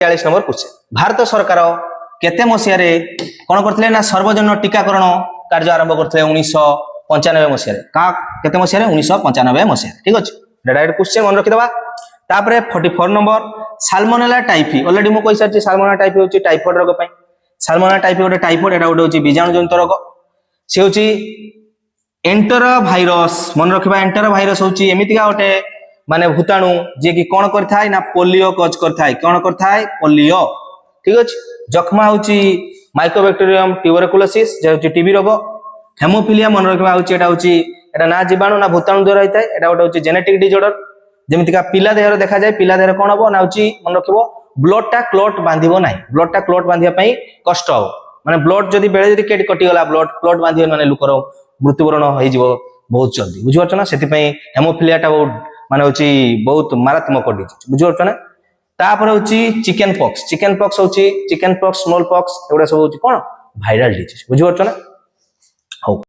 43 number question Bharat सरकार केते मसिया रे कोन करथिले ना सर्वजन टीकाकरण कार्य आरंभ करथिले 1995 मसिया रे का केते मसिया रे 1995 मसिया ठीक अछि डायरेक्ट क्वेश्चन मन रखि दबा तापरे 44 नंबर साल्मोनेला टाइफी ऑलरेडी मु कहि सारछि साल्मोनेला टाइफी होछि टाइफॉइड रोग पई साल्मोनेला टाइफी गोटे टाइफॉइड एटा गोटे होछि बीजाणु जनित रोग से होछि एंटर भाइरस मन रखिबा एंटर भाइरस होछि एमितिका गोटे माने भूताणु जे कि कोन करथाय ना पोलियो कज करथाय कोन करथाय पोलियो ठीक अछि जखमा होछि माइकोबैक्टीरियम ट्यूबरकुलोसिस जे होछि टीबी रोग हेमोफिलिया मन रखिबा होछि एटा ना जीवाणु ना भूताणु द्वारा होइताय एटा गोटे होछि जेनेटिक डिसऑर्डर जेमितिका पिला देहर देखा जाय पिला देहर कोन हबो ना होछि मन रखिबो ब्लड टा क्लॉट बांधिबो नाही ब्लड टा क्लॉट बांधिया पई कष्ट हो माने ब्लड जदी बेले जदी केट कटि गला ब्लड क्लॉट बांधियो माने लुकर मृत्युवरण होई जिवो बहुत जल्दी बुझि परछ ना सेति पई हेमोफिलिया टा माने होछि बहुत मारात्मक डिजीज बुझि परछ ना तापर होछि चिकन पॉक्स होछि चिकन पॉक्स स्मॉल पॉक्स एगुडा सब होछि कोन भाइरल डिजीज बुझि परछ ना